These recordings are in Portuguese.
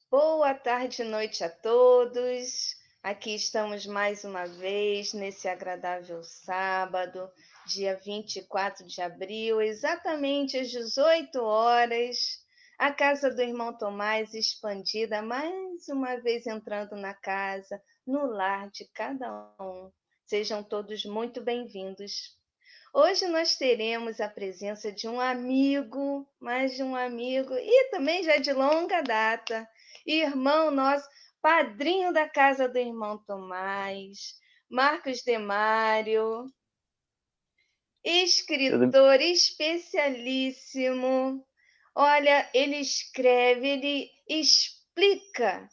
Boa tarde e noite a todos. Aqui estamos mais uma vez nesse agradável sábado, dia 24 de abril, exatamente às 18 horas. A casa do irmão Tomás expandida, mais uma vez entrando na casa, no lar de cada um. Sejam todos muito bem-vindos. Hoje nós teremos a presença de um amigo, mais de um amigo, e também já de longa data, irmão nosso, padrinho da casa do irmão Tomás, Marcos Demário, Tudo, escritor especialíssimo. Olha, ele escreve, ele explica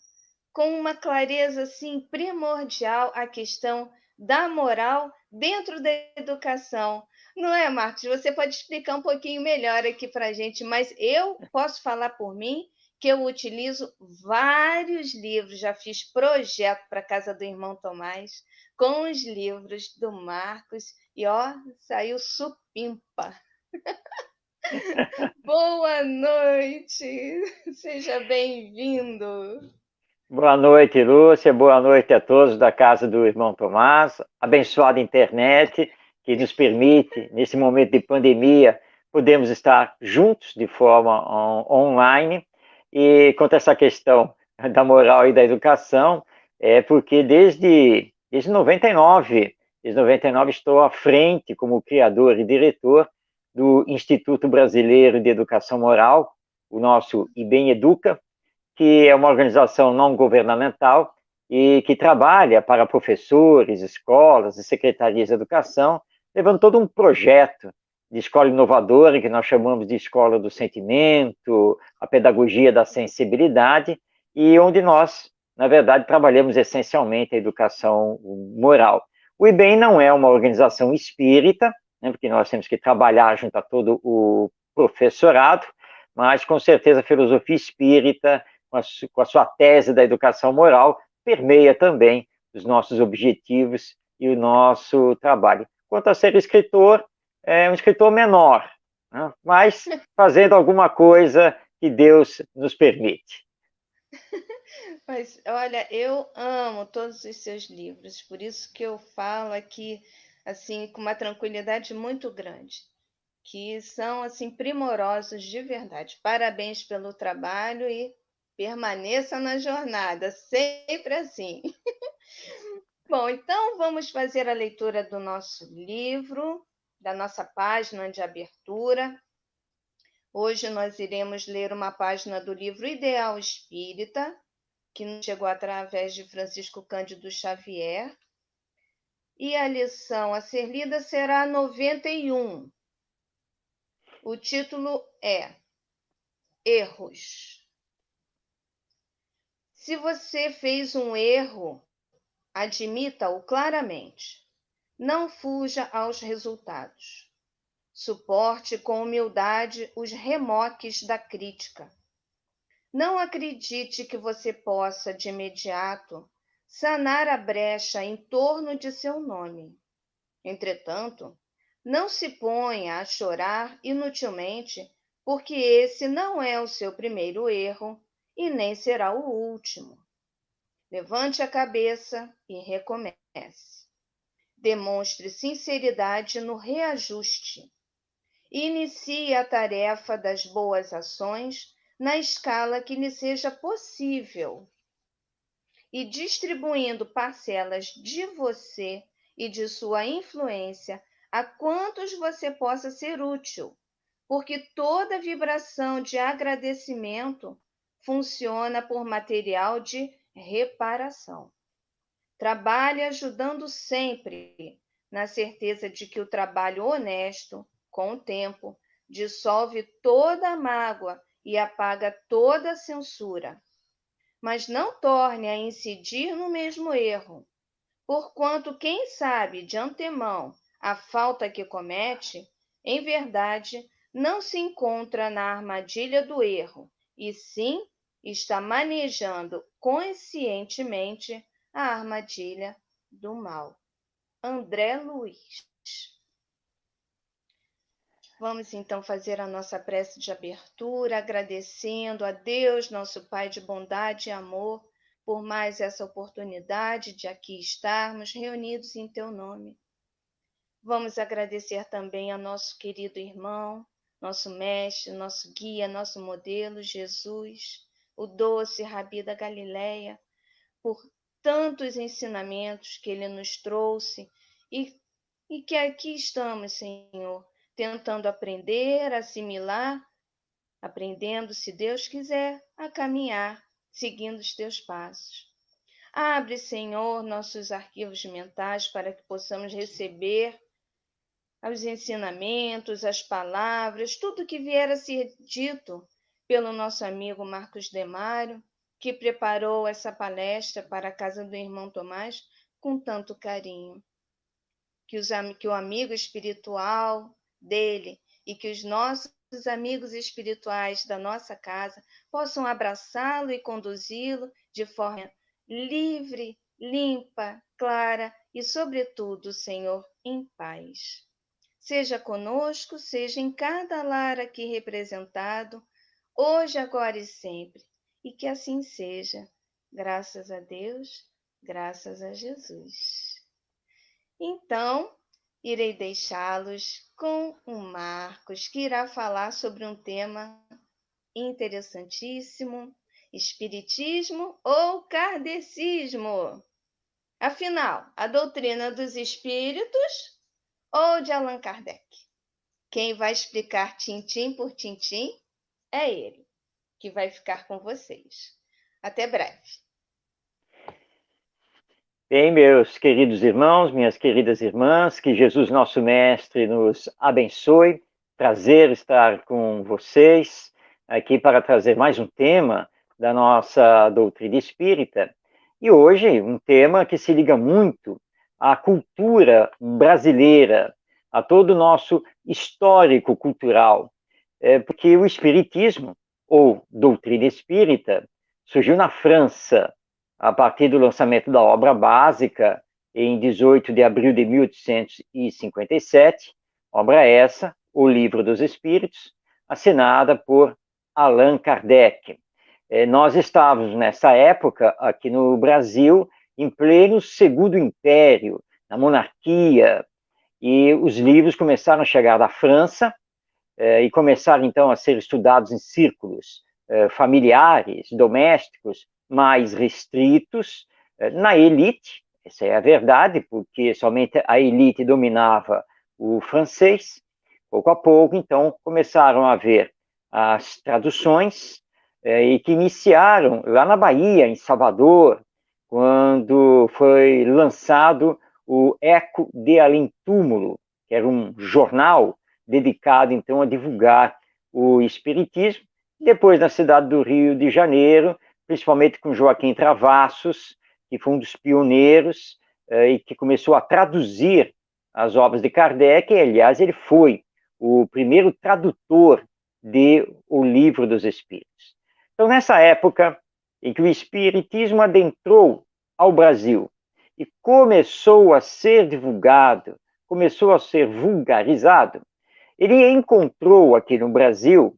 com uma clareza assim primordial a questão da moral dentro da educação. Não é, Marcos? Você pode explicar um pouquinho melhor aqui para a gente, mas eu posso falar por mim que eu utilizo vários livros, já fiz projeto para a casa do irmão Tomás com os livros do Marcos e ó, saiu supimpa. Boa noite, seja bem-vindo. Boa noite, Lúcia. Boa noite a todos da casa do irmão Tomás. Abençoada internet que nos permite, nesse momento de pandemia, podemos estar juntos de forma online. E quanto a essa questão da moral e da educação, é porque desde 99 estou à frente como criador e diretor do Instituto Brasileiro de Educação Moral, o nosso IBEM Educa, que é uma organização não governamental e que trabalha para professores, escolas e secretarias de educação, levando todo um projeto de escola inovadora, que nós chamamos de escola do sentimento, a pedagogia da sensibilidade, e onde nós, na verdade, trabalhamos essencialmente a educação moral. O IBEM não é uma organização espírita, né, porque nós temos que trabalhar junto a todo o professorado, mas com certeza a filosofia espírita com a sua tese da educação moral, permeia também os nossos objetivos e o nosso trabalho. Quanto a ser escritor, é um escritor menor, né? Mas fazendo alguma coisa que Deus nos permite. Mas olha, eu amo todos os seus livros, por isso que eu falo aqui assim com uma tranquilidade muito grande, que são assim primorosos de verdade. Parabéns pelo trabalho e permaneça na jornada, sempre assim. Bom, então vamos fazer a leitura do nosso livro, da nossa página de abertura. Hoje nós iremos ler uma página do livro Ideal Espírita, que nos chegou através de Francisco Cândido Xavier. E a lição a ser lida será a 91. O título é Erros. Se você fez um erro, admita-o claramente. Não fuja aos resultados. Suporte com humildade os remoques da crítica. Não acredite que você possa, de imediato, sanar a brecha em torno de seu nome. Entretanto, não se ponha a chorar inutilmente, porque esse não é o seu primeiro erro e nem será o último. Levante a cabeça e recomece. Demonstre sinceridade no reajuste. Inicie a tarefa das boas ações na escala que lhe seja possível e distribuindo parcelas de você e de sua influência a quantos você possa ser útil, porque toda vibração de agradecimento funciona por material de reparação. Trabalhe ajudando sempre, na certeza de que o trabalho honesto, com o tempo, dissolve toda a mágoa e apaga toda a censura. Mas não torne a incidir no mesmo erro, porquanto quem sabe de antemão a falta que comete, em verdade, não se encontra na armadilha do erro, e sim está manejando conscientemente a armadilha do mal. André Luiz. Vamos então fazer a nossa prece de abertura, agradecendo a Deus, nosso Pai de bondade e amor, por mais essa oportunidade de aqui estarmos reunidos em Teu nome. Vamos agradecer também a nosso querido irmão, nosso mestre, nosso guia, nosso modelo, Jesus, o doce Rabi da Galileia, por tantos ensinamentos que ele nos trouxe e que aqui estamos, Senhor, tentando aprender, assimilar, aprendendo, se Deus quiser, a caminhar, seguindo os teus passos. Abre, Senhor, nossos arquivos mentais para que possamos receber os ensinamentos, as palavras, tudo que vier a ser dito pelo nosso amigo Marcos Demário, que preparou essa palestra para a casa do irmão Tomás com tanto carinho. Que o amigo espiritual dele e que os nossos amigos espirituais da nossa casa possam abraçá-lo e conduzi-lo de forma livre, limpa, clara e, sobretudo, Senhor, em paz. Seja conosco, seja em cada lar aqui representado, hoje, agora e sempre, e que assim seja. Graças a Deus, graças a Jesus. Então, irei deixá-los com o Marcos, que irá falar sobre um tema interessantíssimo: espiritismo ou kardecismo? Afinal, a doutrina dos espíritos ou de Allan Kardec? Quem vai explicar tintim por tintim é ele, que vai ficar com vocês. Até breve. Bem, meus queridos irmãos, minhas queridas irmãs, que Jesus, nosso Mestre, nos abençoe. Prazer estar com vocês aqui para trazer mais um tema da nossa doutrina espírita. E hoje, um tema que se liga muito à cultura brasileira, a todo o nosso histórico cultural. Porque o espiritismo, ou doutrina espírita, surgiu na França, a partir do lançamento da obra básica, em 18 de abril de 1857, obra essa, O Livro dos Espíritos, assinada por Allan Kardec. Nós estávamos, nessa época, aqui no Brasil, em pleno Segundo Império, na monarquia, e os livros começaram a chegar da França, e começaram, então, a ser estudados em círculos familiares, domésticos, mais restritos, na elite, essa é a verdade, porque somente a elite dominava o francês. Pouco a pouco, então, começaram a haver as traduções, e que iniciaram lá na Bahia, em Salvador, quando foi lançado o Eco de Além Túmulo, que era um jornal dedicado, então, a divulgar o espiritismo. Depois, na cidade do Rio de Janeiro, principalmente com Joaquim Travassos, que foi um dos pioneiros e que começou a traduzir as obras de Kardec. E, aliás, ele foi o primeiro tradutor de O Livro dos Espíritos. Então, nessa época em que o espiritismo adentrou ao Brasil e começou a ser divulgado, começou a ser vulgarizado, ele encontrou aqui no Brasil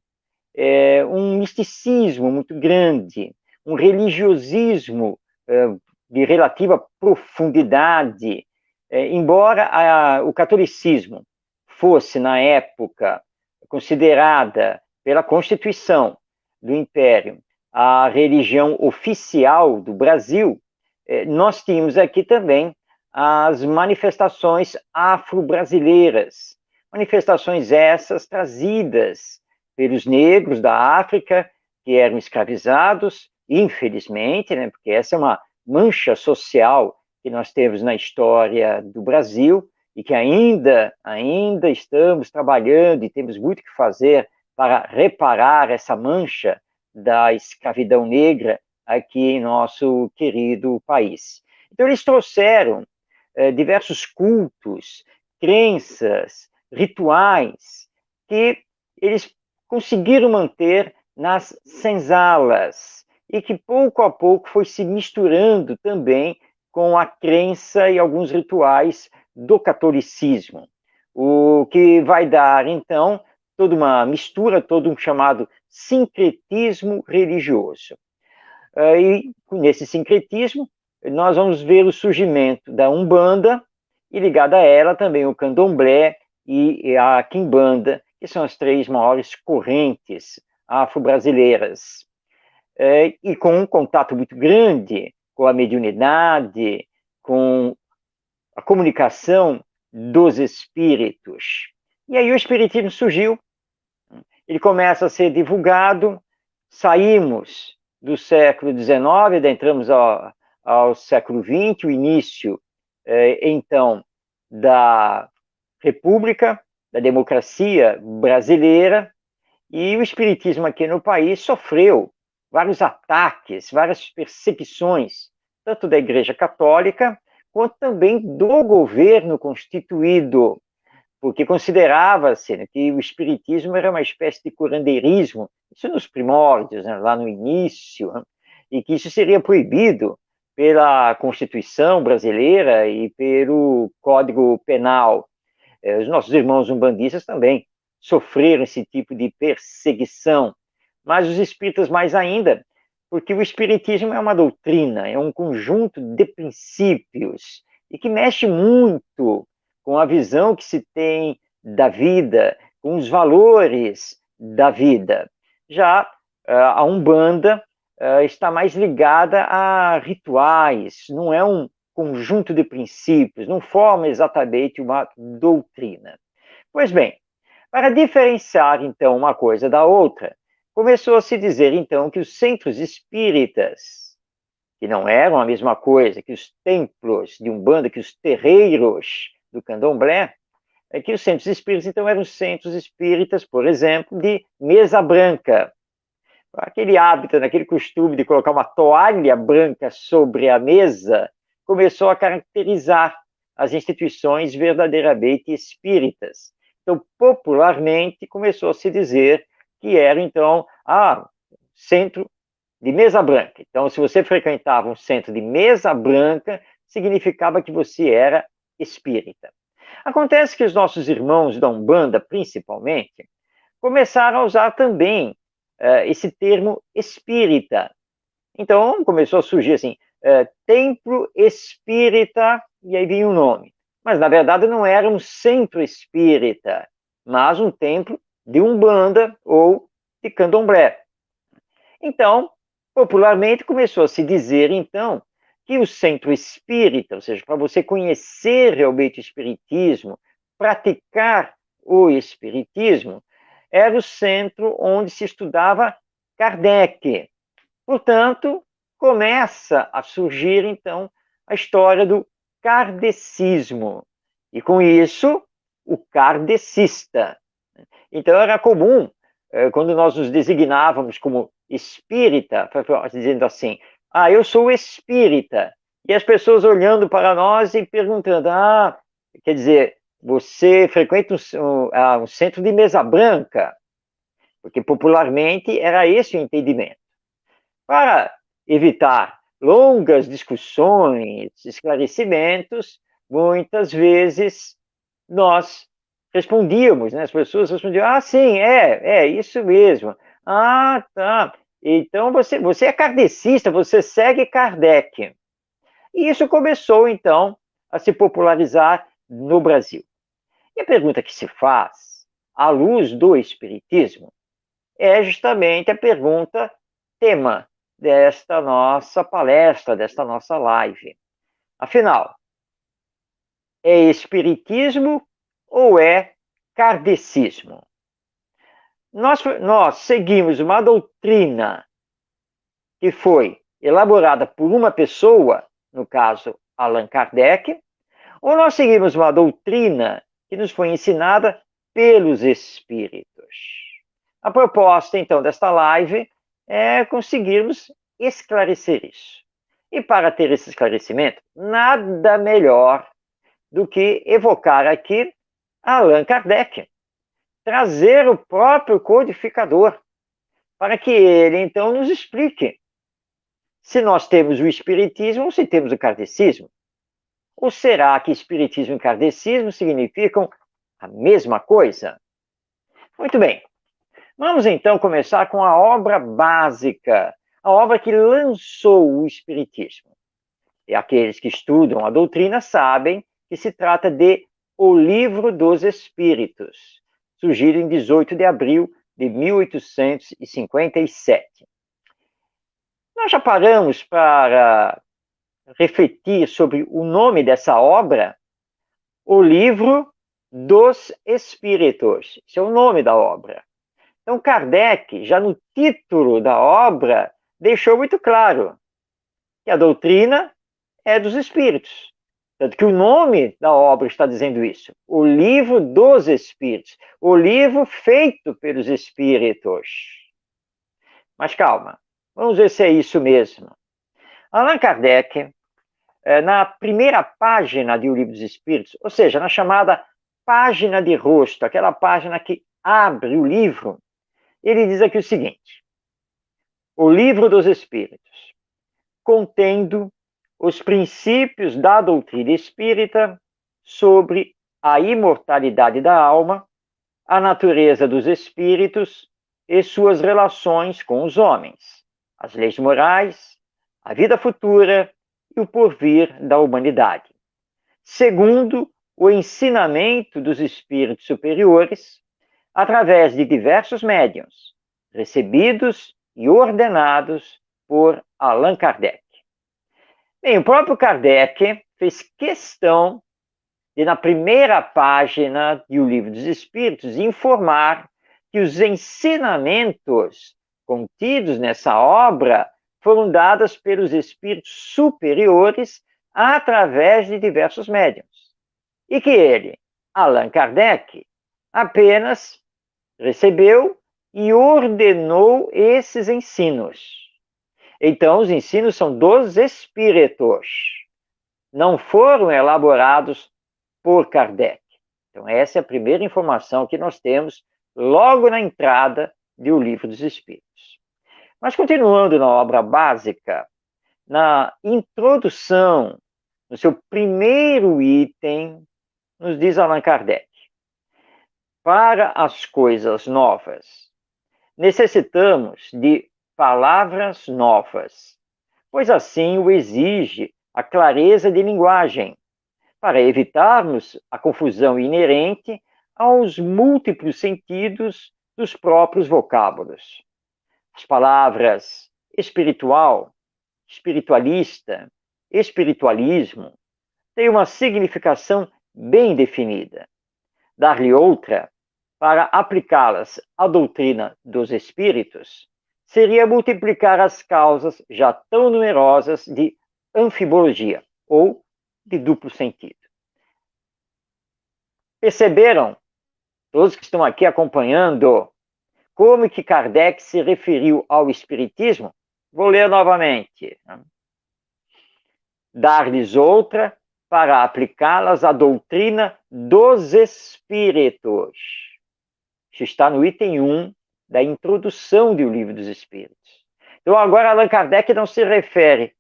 um misticismo muito grande, um religiosismo de relativa profundidade, embora o catolicismo fosse, na época, considerada pela Constituição do Império a religião oficial do Brasil, nós tínhamos aqui também as manifestações afro-brasileiras, manifestações essas trazidas pelos negros da África, que eram escravizados, infelizmente, né, porque essa é uma mancha social que nós temos na história do Brasil e que ainda estamos trabalhando e temos muito que fazer para reparar essa mancha da escravidão negra aqui em nosso querido país. Então, eles trouxeram diversos cultos, crenças, rituais, que eles conseguiram manter nas senzalas e que pouco a pouco foi se misturando também com a crença e alguns rituais do catolicismo, o que vai dar, então, toda uma mistura, todo um chamado sincretismo religioso. E nesse sincretismo, nós vamos ver o surgimento da Umbanda e ligada a ela também o Candomblé e a Quimbanda, que são as três maiores correntes afro-brasileiras. E com um contato muito grande com a mediunidade, com a comunicação dos espíritos. E aí o espiritismo surgiu, ele começa a ser divulgado, saímos do século XIX, entramos ao século XX, o início, então, da República, da democracia brasileira, e o espiritismo aqui no país sofreu vários ataques, várias perseguições, tanto da Igreja Católica, quanto também do governo constituído, porque considerava-se, né, que o espiritismo era uma espécie de curandeirismo, isso nos primórdios, né, lá no início, né, e que isso seria proibido pela Constituição brasileira e pelo Código Penal. Os nossos irmãos umbandistas também sofreram esse tipo de perseguição, mas os espíritas mais ainda, porque o espiritismo é uma doutrina, é um conjunto de princípios e que mexe muito com a visão que se tem da vida, com os valores da vida. Já a Umbanda está mais ligada a rituais, não é um conjunto de princípios, não forma exatamente uma doutrina. Pois bem, para diferenciar então uma coisa da outra, começou a se dizer então que os centros espíritas, que não eram a mesma coisa que os templos de Umbanda, que os terreiros do Candomblé, é que os centros espíritas então eram centros espíritas, por exemplo, de mesa branca. Aquele hábito, aquele costume de colocar uma toalha branca sobre a mesa, começou a caracterizar as instituições verdadeiramente espíritas. Então, popularmente, começou a se dizer que era, então, centro de mesa branca. Então, se você frequentava um centro de mesa branca, significava que você era espírita. Acontece que os nossos irmãos da Umbanda, principalmente, começaram a usar também esse termo espírita. Então, começou a surgir assim, templo espírita, e aí vinha o nome. Mas, na verdade, não era um centro espírita, mas um templo de Umbanda ou de Candomblé. Então, popularmente, começou a se dizer, então, que o centro espírita, ou seja, para você conhecer realmente o espiritismo, praticar o espiritismo, era o centro onde se estudava Kardec. Portanto, começa a surgir, então, a história do kardecismo. E, com isso, o kardecista. Então, era comum, quando nós nos designávamos como espírita, dizendo assim, eu sou espírita. E as pessoas olhando para nós e perguntando, quer dizer, você frequenta um centro de mesa branca? Porque popularmente era esse o entendimento. Para evitar longas discussões, esclarecimentos, muitas vezes nós respondíamos, né? As pessoas respondiam, sim, é isso mesmo. Tá. Então você é kardecista, você segue Kardec. E isso começou, então, a se popularizar no Brasil. E a pergunta que se faz, à luz do Espiritismo, é justamente a pergunta tema desta nossa palestra, desta nossa live. Afinal, é Espiritismo ou é kardecismo? Nós seguimos uma doutrina que foi elaborada por uma pessoa, no caso Allan Kardec, ou nós seguimos uma doutrina que nos foi ensinada pelos espíritos? A proposta, então, desta live é conseguirmos esclarecer isso. E para ter esse esclarecimento, nada melhor do que evocar aqui Allan Kardec, trazer o próprio codificador, para que ele, então, nos explique se nós temos o espiritismo ou se temos o kardecismo. Ou será que espiritismo e kardecismo significam a mesma coisa? Muito bem. Vamos então começar com a obra básica, a obra que lançou o Espiritismo. E aqueles que estudam a doutrina sabem que se trata de O Livro dos Espíritos, surgido em 18 de abril de 1857. Nós já paramos para refletir sobre o nome dessa obra? O Livro dos Espíritos. Esse é o nome da obra. Então, Kardec, já no título da obra, deixou muito claro que a doutrina é dos espíritos. Tanto que o nome da obra está dizendo isso. O Livro dos Espíritos. O livro feito pelos espíritos. Mas calma, vamos ver se é isso mesmo. Allan Kardec, na primeira página de O Livro dos Espíritos, ou seja, na chamada página de rosto, aquela página que abre o livro, ele diz aqui o seguinte: O Livro dos Espíritos, contendo os princípios da doutrina espírita sobre a imortalidade da alma, a natureza dos espíritos e suas relações com os homens, as leis morais, a vida futura e o porvir da humanidade. Segundo o ensinamento dos espíritos superiores, através de diversos médiuns, recebidos e ordenados por Allan Kardec. Bem, o próprio Kardec fez questão de, na primeira página de O Livro dos Espíritos, informar que os ensinamentos contidos nessa obra foram dados pelos espíritos superiores através de diversos médiuns. E que ele, Allan Kardec, apenas recebeu e ordenou esses ensinos. Então, os ensinos são dos espíritos, não foram elaborados por Kardec. Então, essa é a primeira informação que nós temos logo na entrada de O Livro dos Espíritos. Mas, continuando na obra básica, na introdução, no seu primeiro item, nos diz Allan Kardec: para as coisas novas, necessitamos de palavras novas, pois assim o exige a clareza de linguagem, para evitarmos a confusão inerente aos múltiplos sentidos dos próprios vocábulos. As palavras espiritual, espiritualista, espiritualismo têm uma significação bem definida. Dar-lhe outra, para aplicá-las à doutrina dos espíritos, seria multiplicar as causas já tão numerosas de anfibologia, ou de duplo sentido. Perceberam, todos que estão aqui acompanhando, como que Kardec se referiu ao espiritismo? Vou ler novamente. Dar-lhes outra, para aplicá-las à doutrina dos espíritos. Isso está no item 1 da introdução do Livro dos Espíritos. Então, agora, Allan Kardec não se refere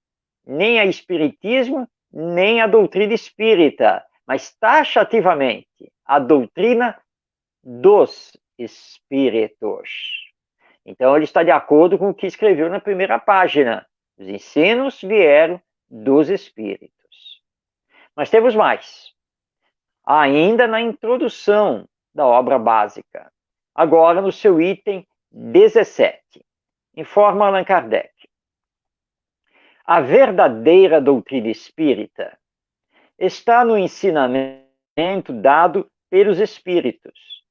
nem a espiritismo, nem à doutrina espírita, mas taxativamente à doutrina dos espíritos. Então, ele está de acordo com o que escreveu na primeira página. Os ensinos vieram dos espíritos. Mas temos mais. Ainda na introdução da obra básica, agora no seu item 17, informa Allan Kardec: a verdadeira doutrina espírita está no ensinamento dado pelos espíritos,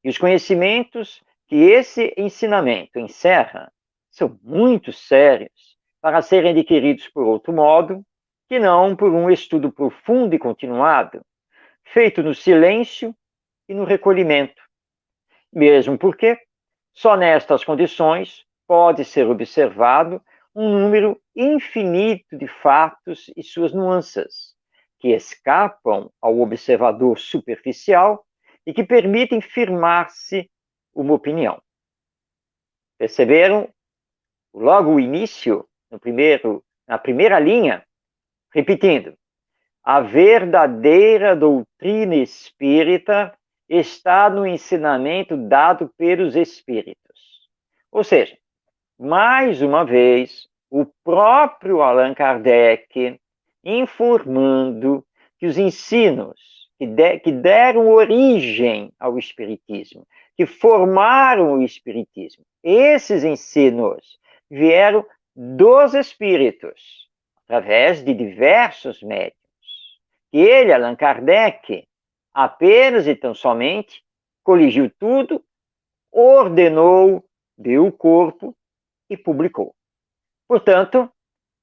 e os conhecimentos que esse ensinamento encerra são muito sérios para serem adquiridos por outro modo que não por um estudo profundo e continuado, feito no silêncio e no recolhimento. Mesmo porque só nestas condições pode ser observado um número infinito de fatos e suas nuances, que escapam ao observador superficial e que permitem firmar-se uma opinião. Perceberam logo o início, na primeira linha? Repetindo: a verdadeira doutrina espírita está no ensinamento dado pelos espíritos. Ou seja, mais uma vez, o próprio Allan Kardec informando que os ensinos que deram origem ao Espiritismo, que formaram o Espiritismo, esses ensinos vieram dos Espíritos, através de diversos médiuns. E ele, Allan Kardec, apenas e tão somente coligiu tudo, ordenou, deu o corpo e publicou. Portanto,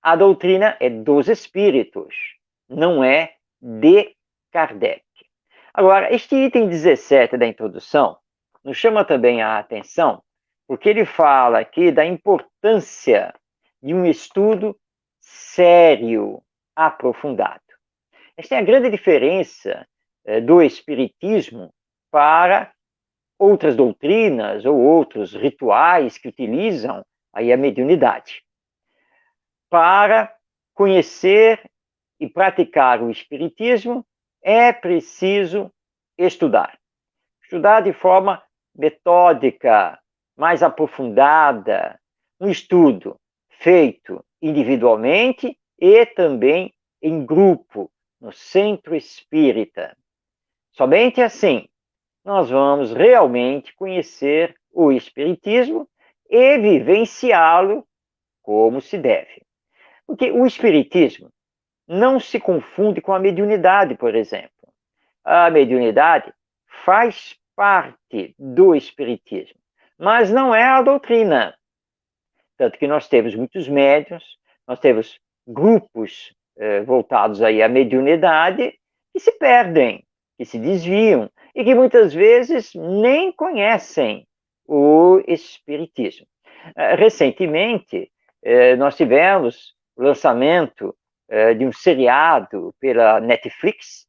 a doutrina é dos espíritos, não é de Kardec. Agora, este item 17 da introdução nos chama também a atenção, porque ele fala aqui da importância de um estudo sério, aprofundado. Esta é a grande diferença do espiritismo para outras doutrinas ou outros rituais que utilizam aí a mediunidade. Para conhecer e praticar o espiritismo, é preciso estudar. Estudar de forma metódica, mais aprofundada, um estudo feito individualmente e também em grupo, no centro espírita. Somente assim nós vamos realmente conhecer o espiritismo e vivenciá-lo como se deve. Porque o espiritismo não se confunde com a mediunidade, por exemplo. A mediunidade faz parte do espiritismo, mas não é a doutrina. Tanto que nós temos muitos médiuns, nós temos grupos voltados aí à mediunidade que se perdem, que se desviam e que muitas vezes nem conhecem o espiritismo. Recentemente, nós tivemos o lançamento de um seriado pela Netflix,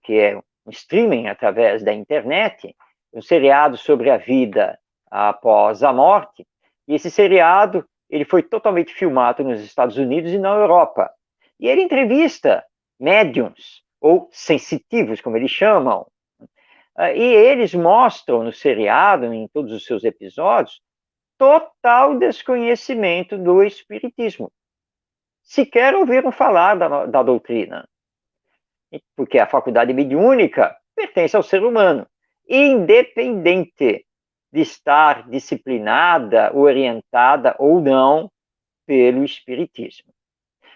que é um streaming através da internet, um seriado sobre a vida após a morte. E esse seriado ele foi totalmente filmado nos Estados Unidos e na Europa. E ele entrevista médiums, ou sensitivos, como eles chamam. E eles mostram no seriado, em todos os seus episódios, total desconhecimento do espiritismo. Sequer ouviram falar da doutrina. Porque a faculdade mediúnica pertence ao ser humano, independente de estar disciplinada, orientada ou não pelo espiritismo.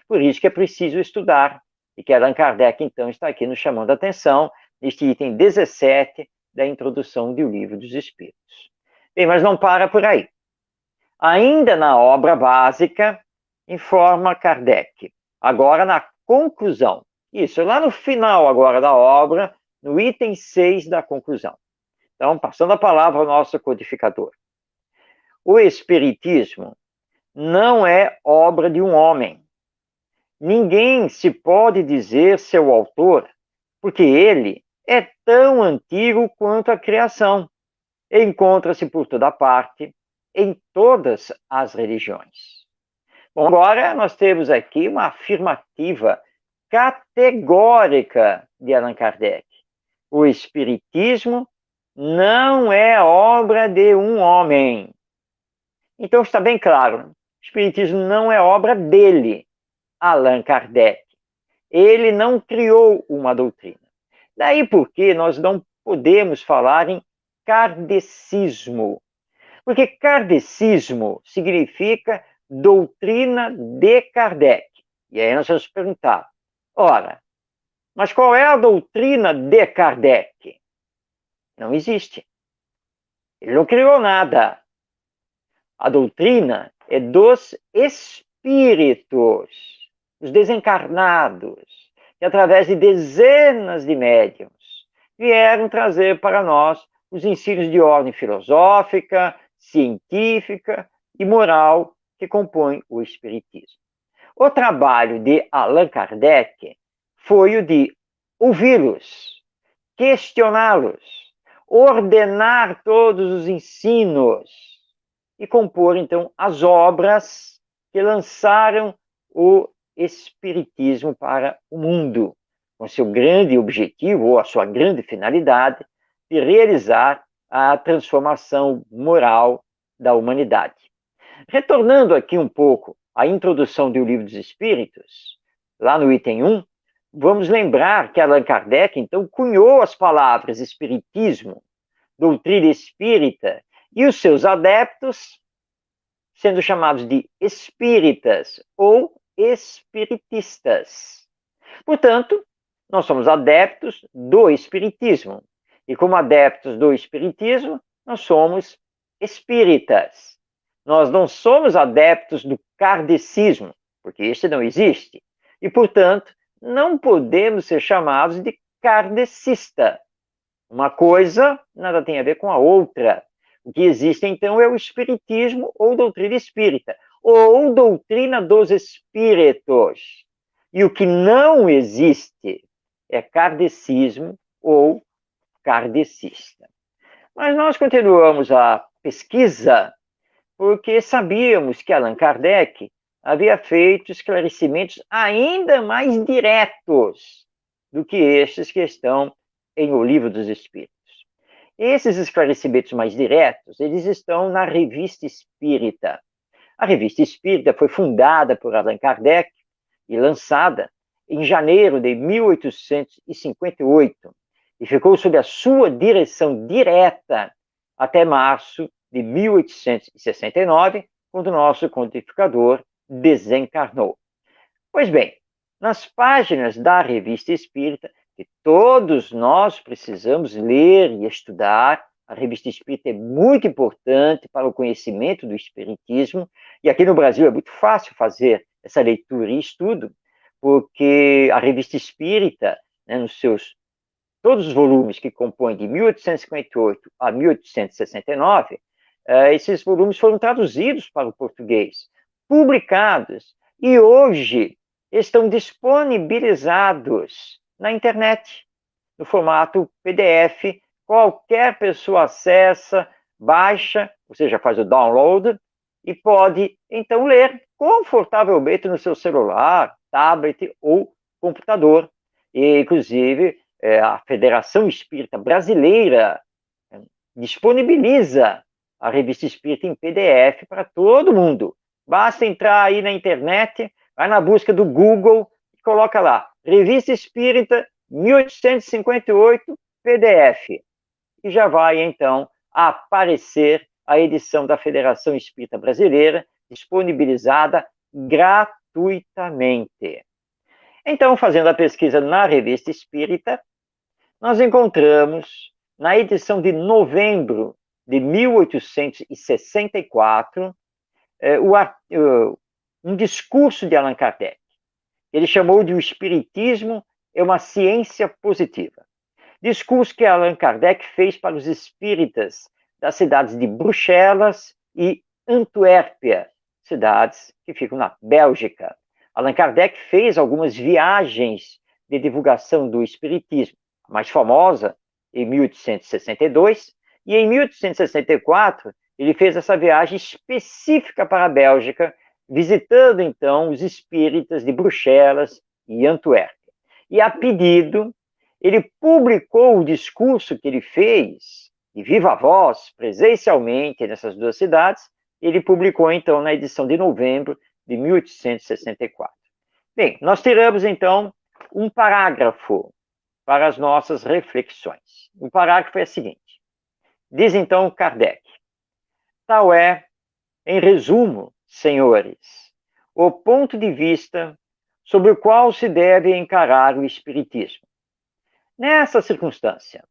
Por isso que é preciso estudar, e que Allan Kardec, então, está aqui nos chamando a atenção neste item 17 da introdução do Livro dos Espíritos. Bem, mas não para por aí. Ainda na obra básica, informa Kardec, agora na conclusão. Isso, lá no final agora da obra, no item 6 da conclusão. Então, passando a palavra ao nosso codificador. O Espiritismo não é obra de um homem. Ninguém se pode dizer seu autor, porque ele é tão antigo quanto a criação. Encontra-se por toda parte, em todas as religiões. Bom, agora nós temos aqui uma afirmativa categórica de Allan Kardec. O Espiritismo não é obra de um homem. Então está bem claro, o Espiritismo não é obra dele, Allan Kardec. Ele não criou uma doutrina. Daí porque nós não podemos falar em kardecismo. Porque kardecismo significa doutrina de Kardec. E aí nós vamos perguntar, ora, mas qual é a doutrina de Kardec? Não existe. Ele não criou nada. A doutrina é dos espíritos, os desencarnados, que através de dezenas de médiuns vieram trazer para nós os ensinos de ordem filosófica, científica e moral que compõem o Espiritismo. O trabalho de Allan Kardec foi o de ouvi-los, questioná-los, ordenar todos os ensinos e compor, então, as obras que lançaram o Espiritismo para o mundo, com seu grande objetivo, ou a sua grande finalidade, de realizar a transformação moral da humanidade. Retornando aqui um pouco à introdução do Livro dos Espíritos, lá no item 1, vamos lembrar que Allan Kardec, então, cunhou as palavras espiritismo, doutrina espírita, e os seus adeptos, sendo chamados de espíritas ou espiritistas. Portanto, nós somos adeptos do espiritismo. E como adeptos do espiritismo, nós somos espíritas. Nós não somos adeptos do kardecismo, porque este não existe. E, portanto, não podemos ser chamados de kardecista. Uma coisa nada tem a ver com a outra. O que existe, então, é o espiritismo ou doutrina espírita, ou doutrina dos espíritos. E o que não existe é kardecismo ou kardecista. Mas nós continuamos a pesquisa porque sabíamos que Allan Kardec havia feito esclarecimentos ainda mais diretos do que estes que estão em O Livro dos Espíritos. Esses esclarecimentos mais diretos, eles estão na Revista Espírita. A Revista Espírita foi fundada por Allan Kardec e lançada em janeiro de 1858 e ficou sob a sua direção direta até março de 1869, quando o nosso codificador desencarnou. Pois bem, nas páginas da Revista Espírita, que todos nós precisamos ler e estudar, a Revista Espírita é muito importante para o conhecimento do Espiritismo, e aqui no Brasil é muito fácil fazer essa leitura e estudo, porque a Revista Espírita, né, nos seus todos os volumes que compõem de 1858 a 1869, esses volumes foram traduzidos para o português, publicados, e hoje estão disponibilizados na internet, no formato PDF. Qualquer pessoa acessa, baixa, ou seja, faz o download, e pode, então, ler confortavelmente no seu celular, tablet ou computador. E, inclusive, a Federação Espírita Brasileira disponibiliza a Revista Espírita em PDF para todo mundo. Basta entrar aí na internet, vai na busca do Google e coloca lá, Revista Espírita 1858 PDF. E já vai, então, aparecer a edição da Federação Espírita Brasileira, disponibilizada gratuitamente. Então, fazendo a pesquisa na Revista Espírita, nós encontramos, na edição de novembro de 1864, um discurso de Allan Kardec. Ele chamou de O Espiritismo é uma Ciência Positiva. Discurso que Allan Kardec fez para os espíritas das cidades de Bruxelas e Antuérpia, cidades que ficam na Bélgica. Allan Kardec fez algumas viagens de divulgação do espiritismo, a mais famosa em 1862, e em 1864 ele fez essa viagem específica para a Bélgica, visitando então os espíritas de Bruxelas e Antuérpia. E a pedido, ele publicou o discurso que ele fez, de viva voz, presencialmente nessas duas cidades. Ele publicou então na edição de novembro de 1864. Bem, nós tiramos então um parágrafo para as nossas reflexões. O parágrafo é o seguinte: diz então Kardec: tal é, em resumo, senhores, o ponto de vista sobre o qual se deve encarar o espiritismo. Nessa circunstância,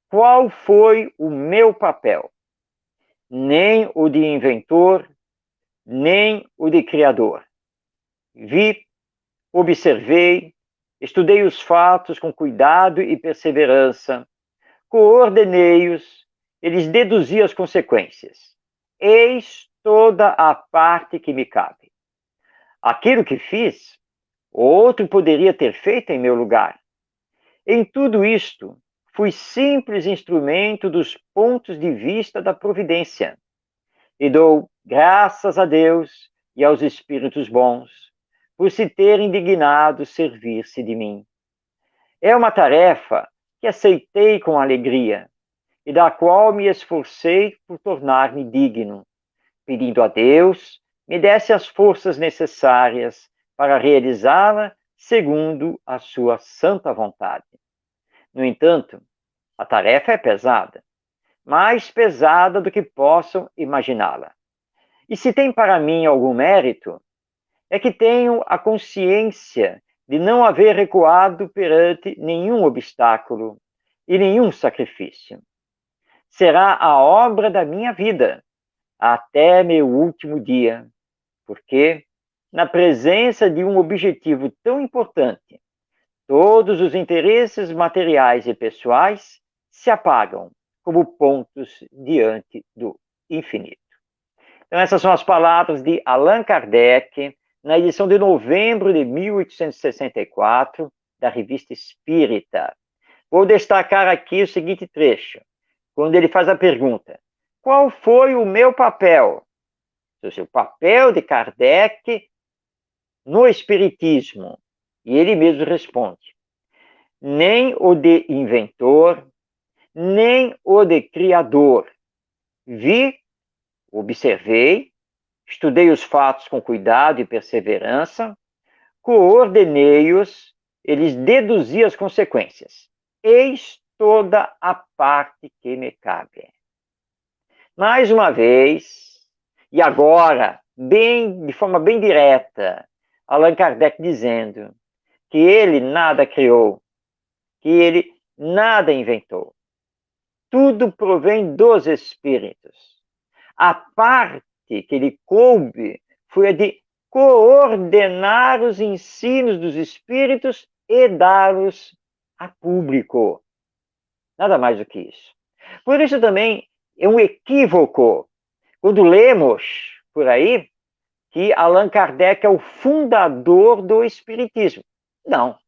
qual foi o meu papel? Nem o de inventor, nem o de criador. Vi, observei, estudei os fatos com cuidado e perseverança, coordenei-os, eles deduzi as consequências. Eis toda a parte que me cabe. Aquilo que fiz, outro poderia ter feito em meu lugar. Em tudo isto, fui simples instrumento dos pontos de vista da providência. E dou graças a Deus e aos espíritos bons por se terem dignado servir-se de mim. É uma tarefa que aceitei com alegria, e da qual me esforcei por tornar-me digno, pedindo a Deus me desse as forças necessárias para realizá-la segundo a sua santa vontade. No entanto, a tarefa é pesada, mais pesada do que possam imaginá-la. E se tem para mim algum mérito, é que tenho a consciência de não haver recuado perante nenhum obstáculo e nenhum sacrifício. Será a obra da minha vida até meu último dia, porque, na presença de um objetivo tão importante, todos os interesses materiais e pessoais se apagam como pontos diante do infinito. Então, essas são as palavras de Allan Kardec, na edição de novembro de 1864, da Revista Espírita. Vou destacar aqui o seguinte trecho, quando ele faz a pergunta: qual foi o meu papel? O seu papel de Kardec no Espiritismo? E ele mesmo responde: nem o de inventor, nem o de criador. Vi, observei, estudei os fatos com cuidado e perseverança, coordenei-os, eles deduzi as consequências. Eis toda a parte que me cabe. Mais uma vez, e agora, de forma bem direta, Allan Kardec dizendo que ele nada criou, que ele nada inventou. Tudo provém dos espíritos. A parte que lhe coube foi a de coordenar os ensinos dos espíritos e dá-los a público. Nada mais do que isso. Por isso também é um equívoco quando lemos por aí que Allan Kardec é o fundador do Espiritismo. Não,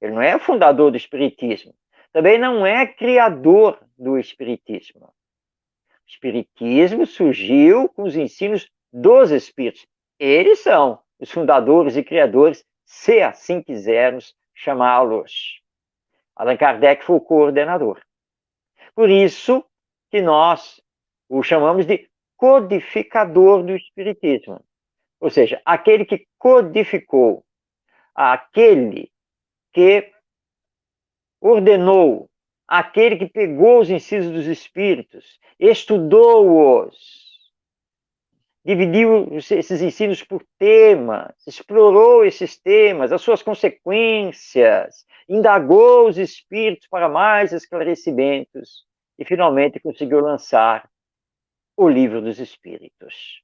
ele não é o fundador do Espiritismo. Também não é criador do Espiritismo. O Espiritismo surgiu com os ensinos dos Espíritos. Eles são os fundadores e criadores, se assim quisermos chamá-los. Allan Kardec foi o coordenador. Por isso que nós o chamamos de codificador do Espiritismo. Ou seja, aquele que codificou, aquele que ordenou, aquele que pegou os ensinos dos Espíritos, estudou-os, dividiu esses ensinos por temas, explorou esses temas, as suas consequências, indagou os espíritos para mais esclarecimentos e finalmente conseguiu lançar o Livro dos Espíritos.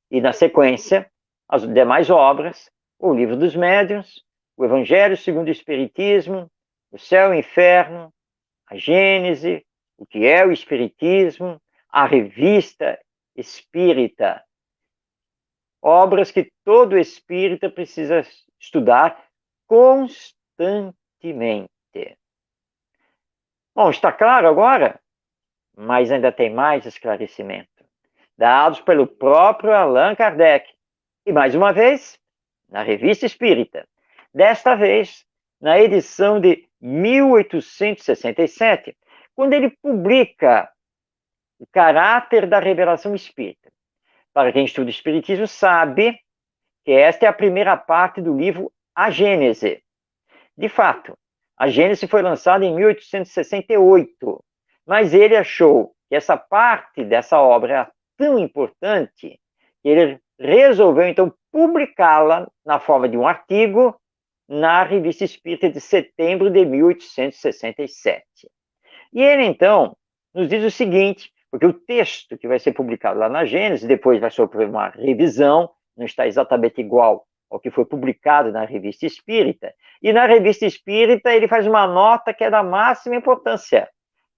E na sequência, as demais obras, o Livro dos Médiuns, o Evangelho segundo o Espiritismo, o Céu e o Inferno, a Gênese, o que é o Espiritismo, a Revista Espírita. Obras que todo espírita precisa estudar constantemente. Bom, está claro agora? Mas ainda tem mais esclarecimento, dados pelo próprio Allan Kardec. E mais uma vez, na Revista Espírita. Desta vez, na edição de 1867, quando ele publica o caráter da revelação espírita. Para quem estuda o Espiritismo sabe que esta é a primeira parte do livro A Gênese. De fato, a Gênese foi lançada em 1868, mas ele achou que essa parte dessa obra era tão importante que ele resolveu, então, publicá-la na forma de um artigo na Revista Espírita de setembro de 1867. E ele, então, nos diz o seguinte, porque o texto que vai ser publicado lá na Gênese, depois vai sofrer uma revisão, não está exatamente igual ao que foi publicado na Revista Espírita, e na Revista Espírita ele faz uma nota que é da máxima importância,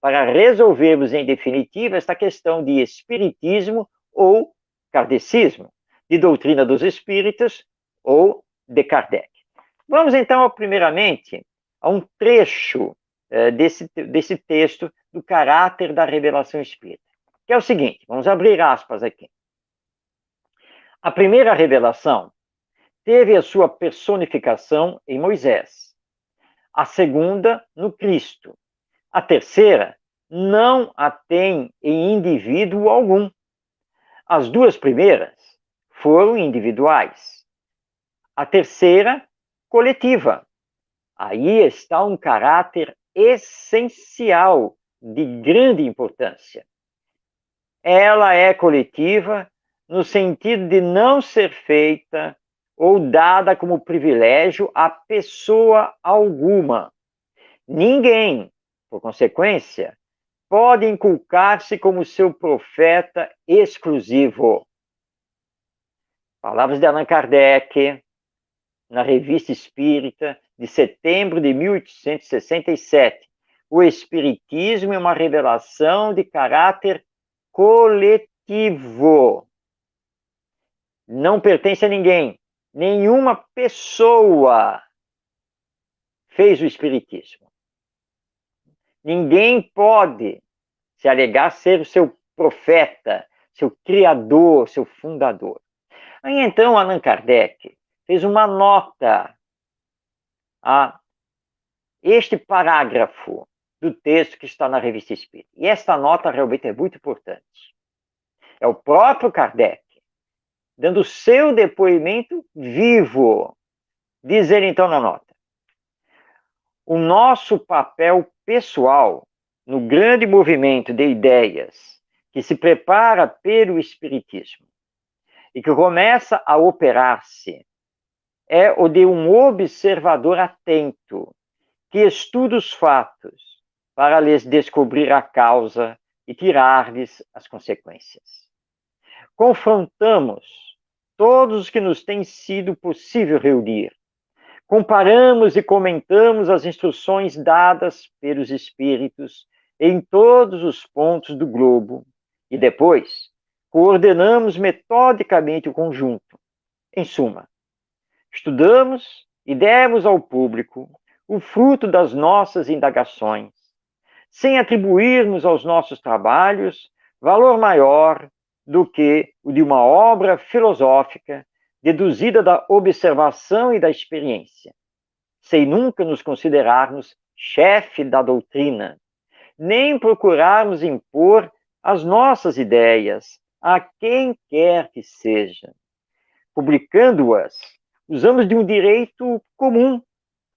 para resolvermos em definitiva esta questão de espiritismo ou kardecismo, de doutrina dos espíritos ou de Kardec. Vamos então, primeiramente, a um trecho desse texto do caráter da revelação espírita, que é o seguinte, vamos abrir aspas aqui. A primeira revelação teve a sua personificação em Moisés, a segunda no Cristo, a terceira não a tem em indivíduo algum. As duas primeiras foram individuais. A terceira, coletiva. Aí está um caráter essencial de grande importância. Ela é coletiva no sentido de não ser feita ou dada como privilégio a pessoa alguma. Ninguém, por consequência, pode inculcar-se como seu profeta exclusivo. Palavras de Allan Kardec, na Revista Espírita, de setembro de 1867. O Espiritismo é uma revelação de caráter coletivo. Não pertence a ninguém. Nenhuma pessoa fez o Espiritismo. Ninguém pode se alegar ser o seu profeta, seu criador, seu fundador. Aí então Allan Kardec fez uma nota a este parágrafo do texto que está na Revista Espírita. E esta nota realmente é muito importante. É o próprio Kardec dando o seu depoimento vivo. Diz ele então na nota: o nosso papel pessoal no grande movimento de ideias que se prepara pelo Espiritismo e que começa a operar-se é o de um observador atento que estuda os fatos para lhes descobrir a causa e tirar-lhes as consequências. Confrontamos todos os que nos tem sido possível reunir. Comparamos e comentamos as instruções dadas pelos espíritos em todos os pontos do globo e depois coordenamos metodicamente o conjunto. Em suma, estudamos e demos ao público o fruto das nossas indagações, sem atribuirmos aos nossos trabalhos valor maior do que o de uma obra filosófica deduzida da observação e da experiência, sem nunca nos considerarmos chefe da doutrina, nem procurarmos impor as nossas ideias a quem quer que seja. Publicando-as, usamos de um direito comum,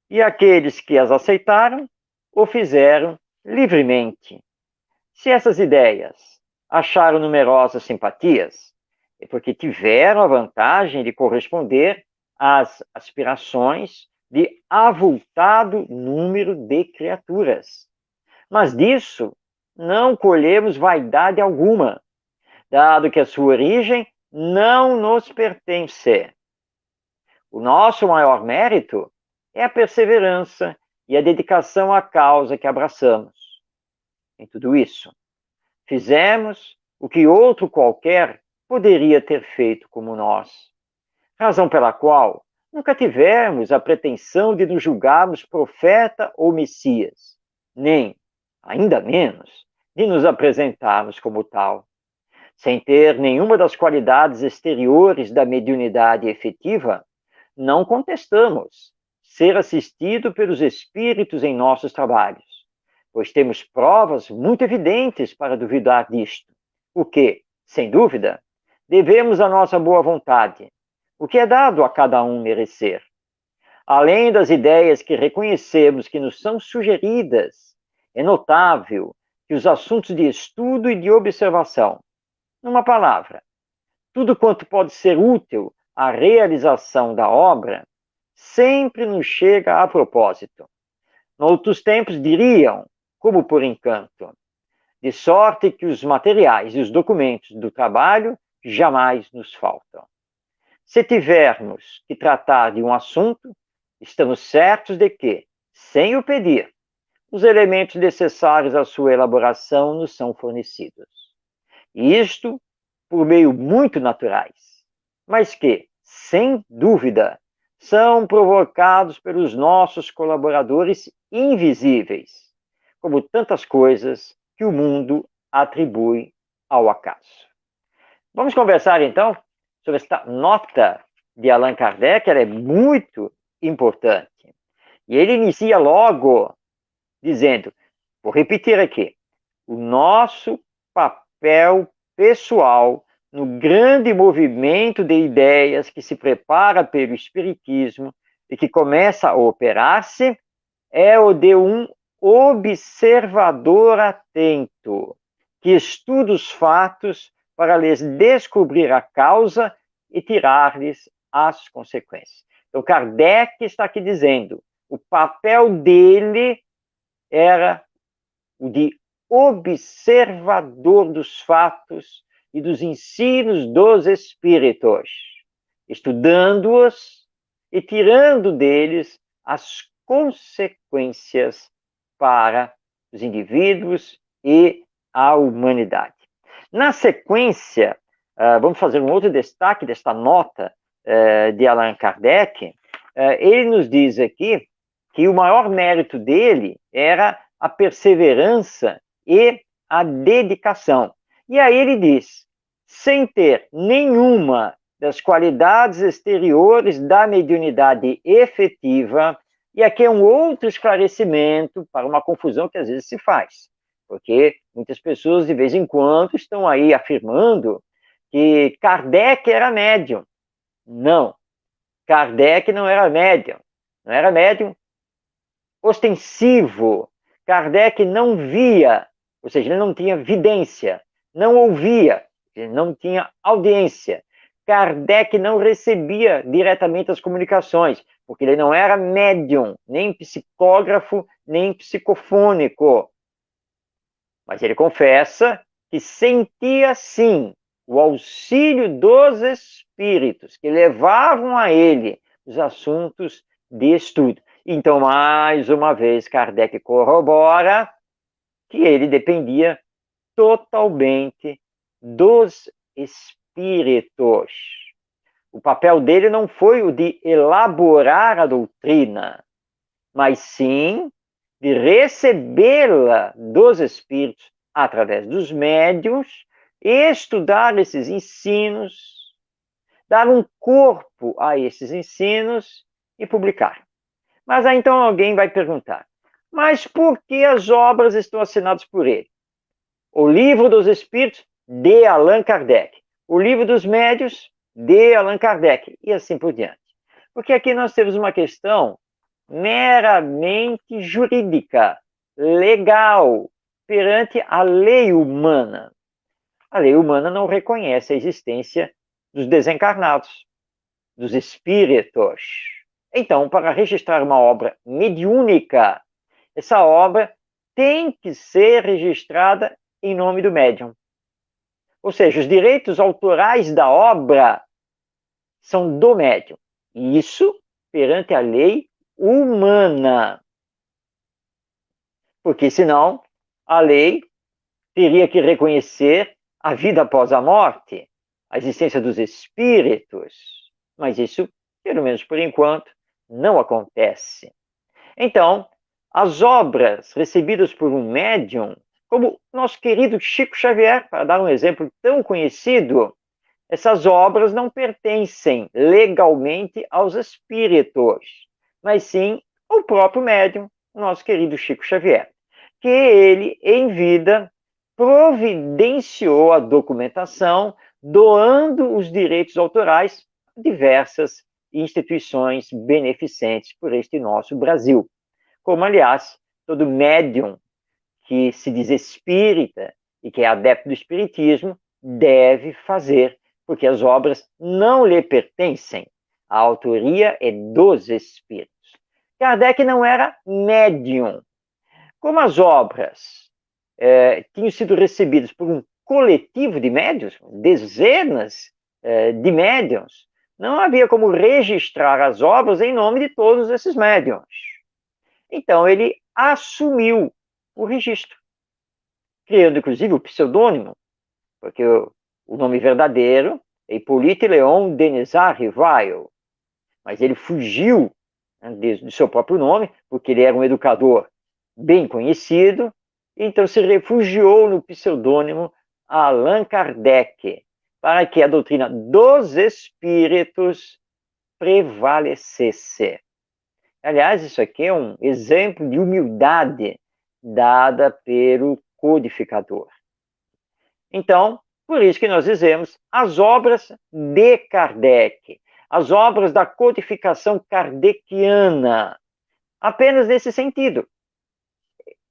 e aqueles que as aceitaram o fizeram livremente. Se essas ideias acharam numerosas simpatias, é porque tiveram a vantagem de corresponder às aspirações de avultado número de criaturas. Mas disso não colhemos vaidade alguma, dado que a sua origem não nos pertence. O nosso maior mérito é a perseverança e a dedicação à causa que abraçamos. Em tudo isso, fizemos o que outro qualquer poderia ter feito como nós, razão pela qual nunca tivemos a pretensão de nos julgarmos profeta ou Messias, nem, ainda menos, de nos apresentarmos como tal. Sem ter nenhuma das qualidades exteriores da mediunidade efetiva, não contestamos ser assistido pelos espíritos em nossos trabalhos, pois temos provas muito evidentes para duvidar disto, o que, sem dúvida, devemos à nossa boa vontade, o que é dado a cada um merecer. Além das ideias que reconhecemos que nos são sugeridas, é notável que os assuntos de estudo e de observação, numa palavra, tudo quanto pode ser útil à realização da obra, sempre nos chega a propósito. Noutros tempos diriam, como por encanto, de sorte que os materiais e os documentos do trabalho jamais nos faltam. Se tivermos que tratar de um assunto, estamos certos de que, sem o pedir, os elementos necessários à sua elaboração nos são fornecidos. E isto por meio muito naturais, mas que, sem dúvida, são provocados pelos nossos colaboradores invisíveis, como tantas coisas que o mundo atribui ao acaso. Vamos conversar, então, sobre esta nota de Allan Kardec, ela é muito importante. E ele inicia logo dizendo, vou repetir aqui, o nosso papel pessoal no grande movimento de ideias que se prepara pelo Espiritismo e que começa a operar-se é o de um observador atento, que estuda os fatos para lhes descobrir a causa e tirar-lhes as consequências. Então, Kardec está aqui dizendo, o papel dele era o de observador dos fatos e dos ensinos dos espíritos, estudando-os e tirando deles as consequências para os indivíduos e a humanidade. Na sequência, vamos fazer um outro destaque desta nota de Allan Kardec. Ele nos diz aqui que o maior mérito dele era a perseverança e a dedicação. E aí ele diz, sem ter nenhuma das qualidades exteriores da mediunidade efetiva, e aqui é um outro esclarecimento para uma confusão que às vezes se faz, porque muitas pessoas de vez em quando estão aí afirmando que Kardec era médium. Não, Kardec não era médium. Não era médium ostensivo. Kardec não via, ou seja, ele não tinha vidência, não ouvia, ele não tinha audiência. Kardec não recebia diretamente as comunicações, porque ele não era médium, nem psicógrafo, nem psicofônico. Mas ele confessa que sentia, sim, o auxílio dos espíritos que levavam a ele os assuntos de estudo. Então, mais uma vez, Kardec corrobora que ele dependia totalmente dos espíritos. O papel dele não foi o de elaborar a doutrina, mas sim de recebê-la dos espíritos através dos médiuns, estudar esses ensinos, dar um corpo a esses ensinos e publicar. Mas aí então alguém vai perguntar, mas por que as obras estão assinadas por ele? O Livro dos Espíritos, de Allan Kardec. O Livro dos Médiuns, de Allan Kardec. E assim por diante. Porque aqui nós temos uma questão meramente jurídica, legal, perante a lei humana. A lei humana não reconhece a existência dos desencarnados, dos espíritos. Então, para registrar uma obra mediúnica, essa obra tem que ser registrada em nome do médium. Ou seja, os direitos autorais da obra são do médium. E isso perante a lei humana. Porque senão a lei teria que reconhecer a vida após a morte, a existência dos espíritos. Mas isso, pelo menos por enquanto, não acontece. Então, as obras recebidas por um médium, como nosso querido Chico Xavier, para dar um exemplo tão conhecido, essas obras não pertencem legalmente aos espíritos, mas sim ao próprio médium, nosso querido Chico Xavier, que ele, em vida, providenciou a documentação, doando os direitos autorais a diversas instituições beneficentes por este nosso Brasil. Como, aliás, todo médium que se diz espírita e que é adepto do espiritismo deve fazer, porque as obras não lhe pertencem. A autoria é dos espíritos. Kardec não era médium. Como as obras tinham sido recebidas por um coletivo de médiuns, dezenas de médiuns, não havia como registrar as obras em nome de todos esses médiuns. Então, ele assumiu o registro, criando, inclusive, o pseudônimo, porque o nome verdadeiro é Hippolyte Léon Denisard Rivail, mas ele fugiu, né, do seu próprio nome, porque ele era um educador bem conhecido, então se refugiou no pseudônimo Allan Kardec, para que a doutrina dos espíritos prevalecesse. Aliás, isso aqui é um exemplo de humildade dada pelo codificador. Então, por isso que nós dizemos as obras de Kardec, as obras da codificação kardeciana, apenas nesse sentido,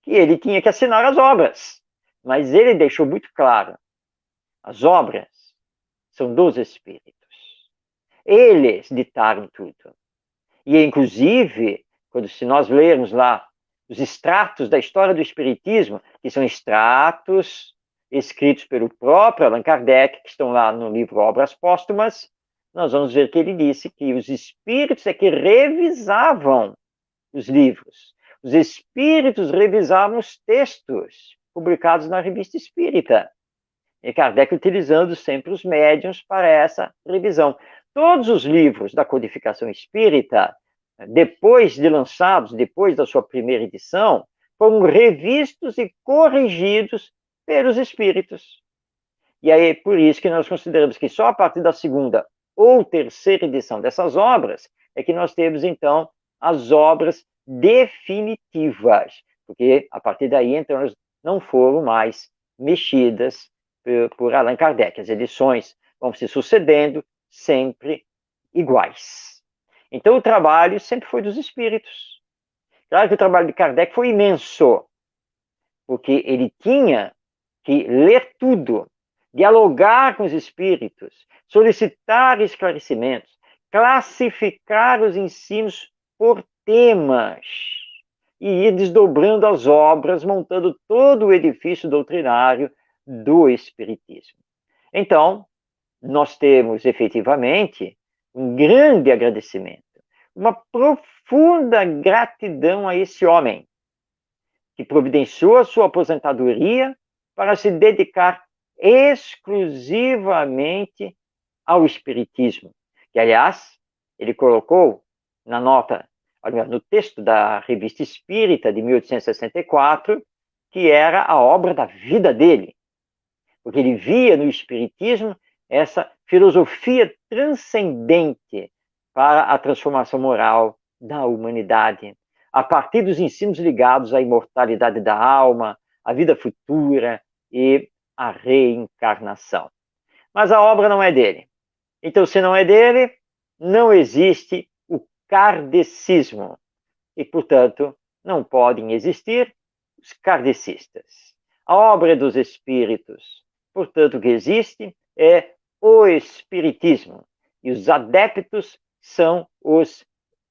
que ele tinha que assinar as obras, mas ele deixou muito claro, as obras são dos espíritos. Eles ditaram tudo. E, inclusive, se nós lermos lá os extratos da história do Espiritismo, que são extratos escritos pelo próprio Allan Kardec, que estão lá no livro Obras Póstumas, nós vamos ver que ele disse que os espíritos é que revisavam os livros. Os espíritos revisavam os textos publicados na Revista Espírita. E Kardec utilizando sempre os médiuns para essa revisão. Todos os livros da codificação espírita, depois de lançados, depois da sua primeira edição, foram revistos e corrigidos pelos espíritos. E aí é por isso que nós consideramos que só a partir da segunda ou terceira edição dessas obras é que nós temos, então, as obras definitivas, porque a partir daí, então, elas não foram mais mexidas por Allan Kardec. As edições vão se sucedendo sempre iguais. Então, o trabalho sempre foi dos espíritos. Claro que o trabalho de Kardec foi imenso, porque ele tinha que ler tudo, dialogar com os espíritos, solicitar esclarecimentos, classificar os ensinos por temas e ir desdobrando as obras, montando todo o edifício doutrinário do Espiritismo. Então, nós temos efetivamente um grande agradecimento, uma profunda gratidão a esse homem que providenciou a sua aposentadoria para se dedicar exclusivamente ao Espiritismo. Que, aliás, ele colocou na nota, no texto da Revista Espírita de 1864, que era a obra da vida dele, porque ele via no Espiritismo essa filosofia transcendente para a transformação moral da humanidade, a partir dos ensinos ligados à imortalidade da alma, à vida futura e à reencarnação. Mas a obra não é dele. Então, se não é dele, não existe o kardecismo. E, portanto, não podem existir os kardecistas. A obra é dos espíritos. Portanto, o que existe é o espiritismo. E os adeptos são os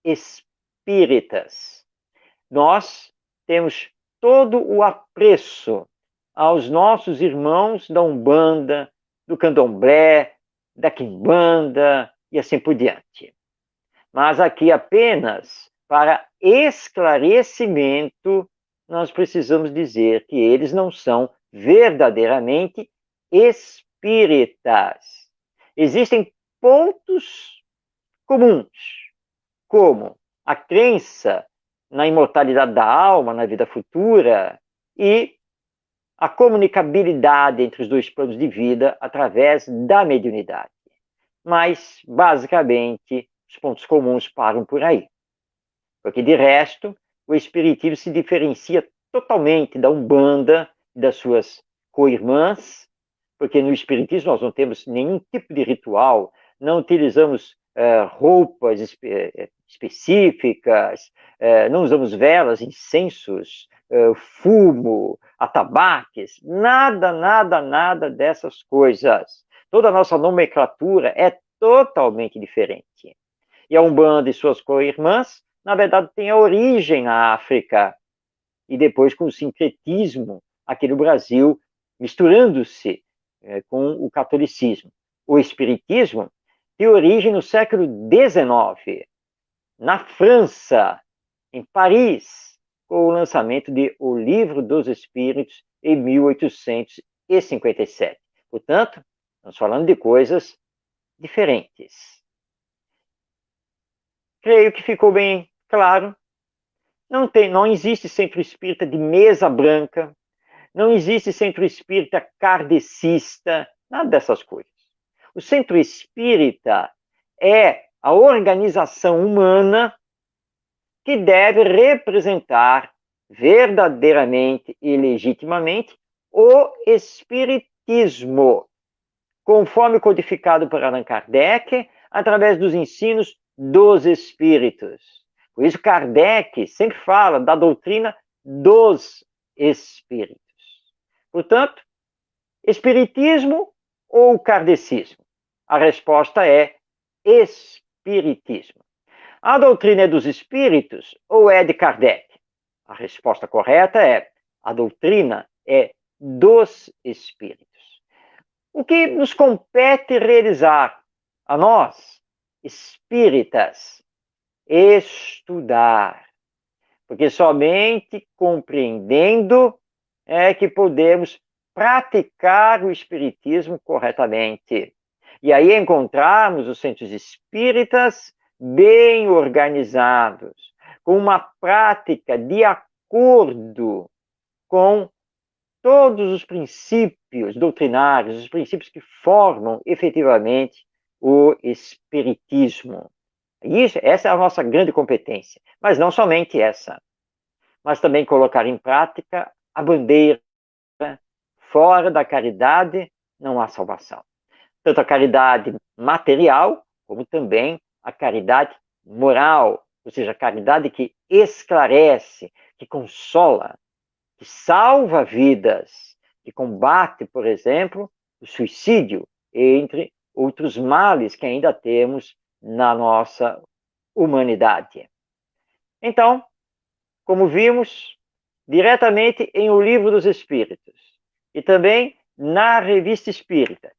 espíritas. Nós temos todo o apreço aos nossos irmãos da Umbanda, do Candomblé, da Quimbanda e assim por diante. Mas aqui apenas para esclarecimento, nós precisamos dizer que eles não são verdadeiramente espíritas. Existem pontos comuns, como a crença na imortalidade da alma, na vida futura, e a comunicabilidade entre os dois planos de vida através da mediunidade. Mas, basicamente, os pontos comuns param por aí. Porque, de resto, o espiritismo se diferencia totalmente da Umbanda e das suas co-irmãs, porque no espiritismo nós não temos nenhum tipo de ritual, não utilizamos roupas específicas, não usamos velas, incensos, fumo, atabaques, nada dessas coisas. Toda a nossa nomenclatura é totalmente diferente. E a Umbanda e suas co-irmãs, na verdade, têm a origem na África, e depois com o sincretismo aqui no Brasil, misturando-se com o catolicismo. O espiritismo tem origem no século XIX, na França, em Paris, com o lançamento de O Livro dos Espíritos em 1857. Portanto, estamos falando de coisas diferentes. Creio que ficou bem claro. Não existe centro espírita de mesa branca, não existe centro espírita kardecista, nada dessas coisas. O centro espírita é a organização humana que deve representar verdadeiramente e legitimamente o Espiritismo, conforme codificado por Allan Kardec, através dos ensinos dos Espíritos. Por isso, Kardec sempre fala da doutrina dos Espíritos. Portanto, Espiritismo ou Kardecismo? A resposta é Espiritismo. A doutrina é dos Espíritos ou é de Kardec? A resposta correta é: a doutrina é dos Espíritos. O que nos compete realizar a nós, espíritas? Estudar. Porque somente compreendendo é que podemos praticar o espiritismo corretamente. E aí encontrarmos os centros espíritas bem organizados, com uma prática de acordo com todos os princípios doutrinários, os princípios que formam efetivamente o espiritismo. Essa é a nossa grande competência. Mas não somente essa, mas também colocar em prática a bandeira: fora da caridade não há salvação. Tanto a caridade material, como também a caridade moral, ou seja, a caridade que esclarece, que consola, que salva vidas, que combate, por exemplo, o suicídio, entre outros males que ainda temos na nossa humanidade. Então, como vimos, diretamente em O Livro dos Espíritos e também na Revista Espírita.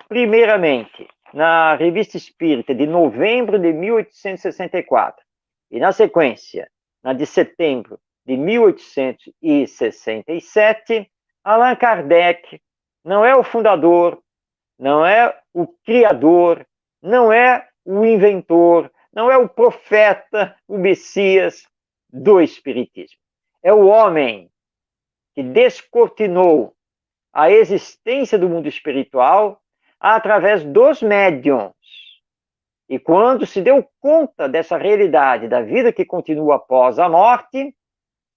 Primeiramente, na Revista Espírita de novembro de 1864 e, na sequência, na de setembro de 1867, Allan Kardec não é o fundador, não é o criador, não é o inventor, não é o profeta, o Messias do Espiritismo. É o homem que descortinou a existência do mundo espiritual através dos médiuns. E quando se deu conta dessa realidade da vida que continua após a morte,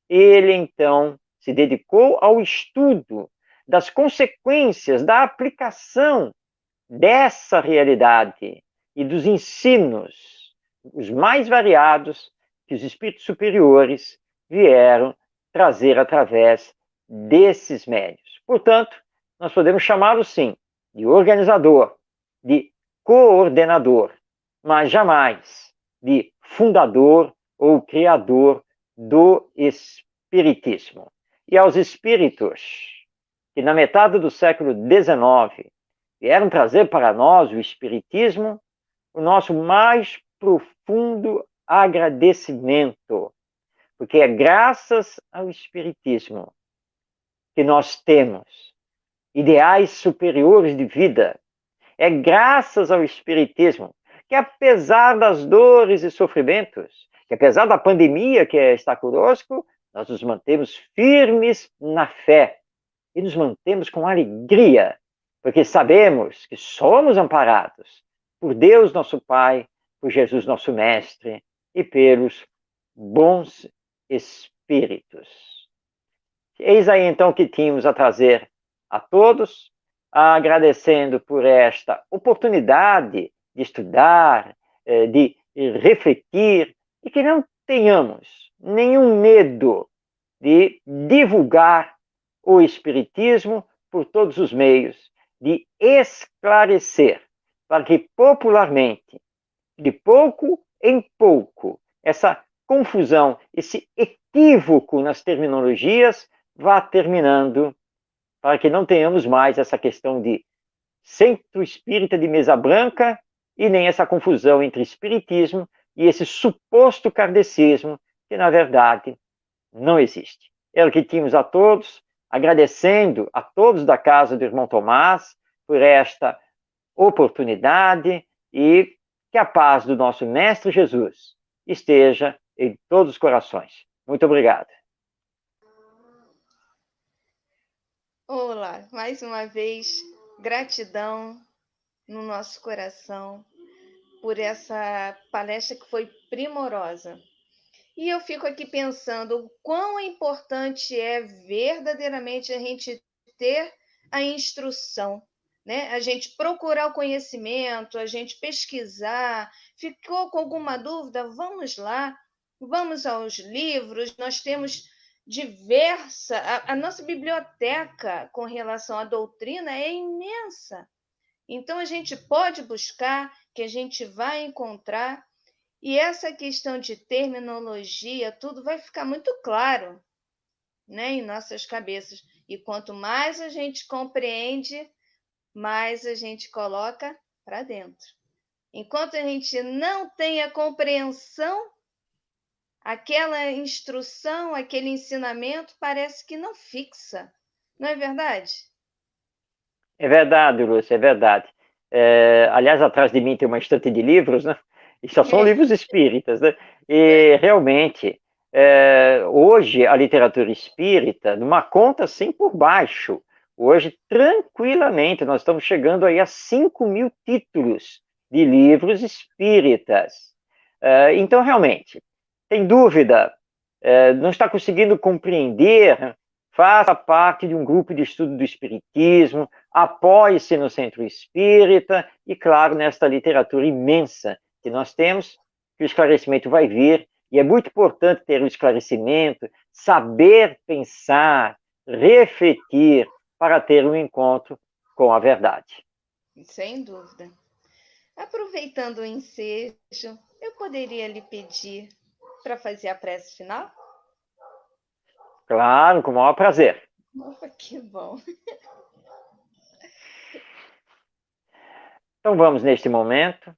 ele então se dedicou ao estudo das consequências da aplicação dessa realidade e dos ensinos, os mais variados, que os espíritos superiores vieram trazer através desses médios. Portanto, nós podemos chamá-lo, sim, de organizador, de coordenador, mas jamais de fundador ou criador do espiritismo. E aos espíritos que, na metade do século XIX, vieram trazer para nós o espiritismo, o nosso mais profundo agradecimento, porque é graças ao espiritismo que nós temos ideais superiores de vida. É graças ao espiritismo que, apesar das dores e sofrimentos, que apesar da pandemia que está conosco, nós nos mantemos firmes na fé e nos mantemos com alegria, porque sabemos que somos amparados por Deus nosso Pai, por Jesus nosso Mestre e pelos bons espíritos. Eis aí então que tínhamos a trazer a todos, agradecendo por esta oportunidade de estudar, de refletir, e que não tenhamos nenhum medo de divulgar o Espiritismo por todos os meios, de esclarecer, para que popularmente, de pouco em pouco, essa confusão, esse equívoco nas terminologias vá terminando, para que não tenhamos mais essa questão de centro espírita de mesa branca e nem essa confusão entre espiritismo e esse suposto kardecismo, que na verdade não existe. É o que tínhamos a todos, agradecendo a todos da casa do irmão Tomás por esta oportunidade e que a paz do nosso Mestre Jesus esteja em todos os corações. Muito obrigado. Olá, mais uma vez, gratidão no nosso coração por essa palestra que foi primorosa. E eu fico aqui pensando o quão importante é verdadeiramente a gente ter a instrução, né? A gente procurar o conhecimento, a gente pesquisar. Ficou com alguma dúvida? Vamos lá, vamos aos livros. Nós temos a nossa biblioteca com relação à doutrina é imensa. Então a gente pode buscar, que a gente vai encontrar, e essa questão de terminologia, tudo vai ficar muito claro, né, em nossas cabeças. E quanto mais a gente compreende, mais a gente coloca para dentro. Enquanto a gente não tem a compreensão, aquela instrução, aquele ensinamento parece que não fixa. Não é verdade? É verdade, Lúcia, é verdade. Aliás, atrás de mim tem uma estante de livros, né? E só são livros espíritas, né? E realmente, hoje a literatura espírita, numa conta assim por baixo, hoje tranquilamente nós estamos chegando aí a 5.000 títulos de livros espíritas. Então, realmente, tem dúvida, não está conseguindo compreender, faça parte de um grupo de estudo do Espiritismo, apoie-se no Centro Espírita e, claro, nesta literatura imensa que nós temos, que o esclarecimento vai vir, e é muito importante ter o esclarecimento, saber pensar, refletir, para ter um encontro com a verdade. Sem dúvida. Aproveitando o ensejo, eu poderia lhe pedir para fazer a prece final? Claro, com o maior prazer. Opa, que bom. Então vamos, neste momento,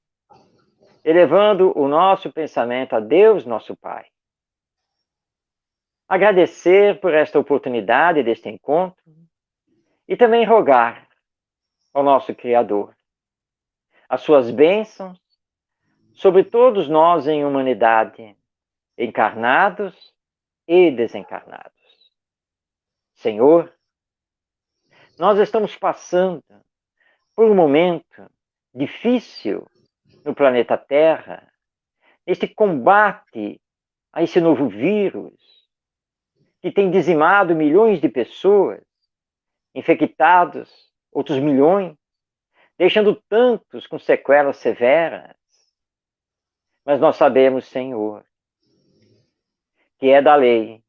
elevando o nosso pensamento a Deus, nosso Pai. Agradecer por esta oportunidade deste encontro e também rogar ao nosso Criador as suas bênçãos sobre todos nós em humanidade, encarnados e desencarnados. Senhor, nós estamos passando por um momento difícil no planeta Terra, neste combate a esse novo vírus que tem dizimado milhões de pessoas, infectados outros milhões, deixando tantos com sequelas severas. Mas nós sabemos, Senhor, que é da lei,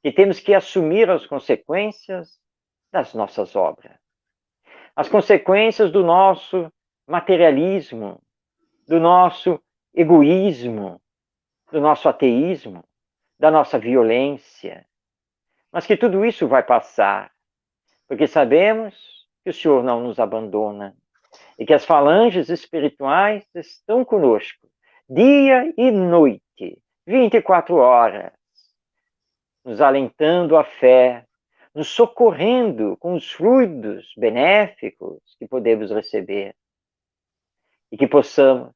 que temos que assumir as consequências das nossas obras, as consequências do nosso materialismo, do nosso egoísmo, do nosso ateísmo, da nossa violência, mas que tudo isso vai passar, porque sabemos que o Senhor não nos abandona e que as falanges espirituais estão conosco, dia e noite, 24 horas, nos alentando a fé, nos socorrendo com os fluidos benéficos que podemos receber e que possamos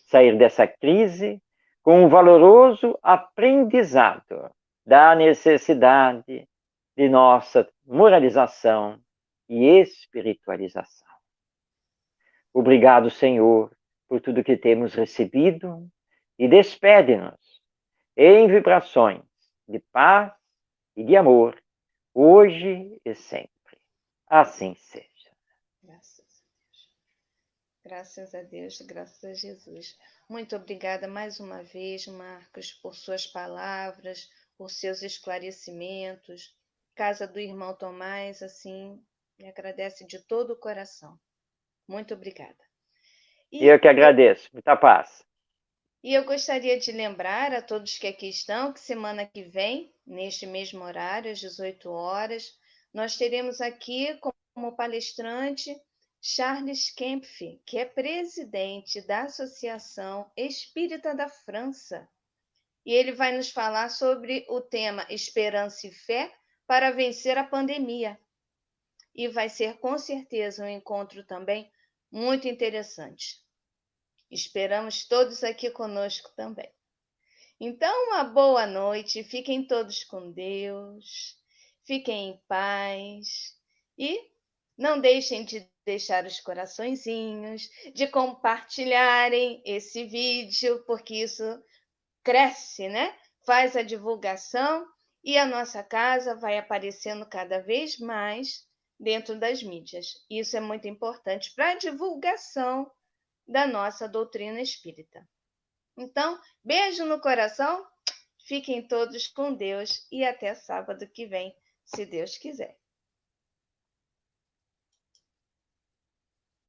sair dessa crise com um valoroso aprendizado da necessidade de nossa moralização e espiritualização. Obrigado, Senhor, por tudo que temos recebido e despede-nos em vibrações de paz e de amor, hoje e sempre. Assim seja. Graças a Deus. Graças a Deus, graças a Jesus. Muito obrigada mais uma vez, Marcos, por suas palavras, por seus esclarecimentos. Casa do irmão Tomás, assim, me agradece de todo o coração. Muito obrigada. E eu que agradeço. Muita paz. E eu gostaria de lembrar a todos que aqui estão que semana que vem, neste mesmo horário, às 18 horas, nós teremos aqui como palestrante Charles Kempf, que é presidente da Associação Espírita da França. E ele vai nos falar sobre o tema Esperança e Fé para vencer a pandemia. E vai ser com certeza um encontro também muito interessante. Esperamos todos aqui conosco também. Então, uma boa noite, fiquem todos com Deus, fiquem em paz e não deixem de deixar os coraçõezinhos, de compartilharem esse vídeo, porque isso cresce, né? Faz a divulgação E a nossa casa vai aparecendo cada vez mais dentro das mídias. Isso é muito importante para a divulgação da nossa doutrina espírita. Então, beijo no coração, fiquem todos com Deus e até sábado que vem, se Deus quiser.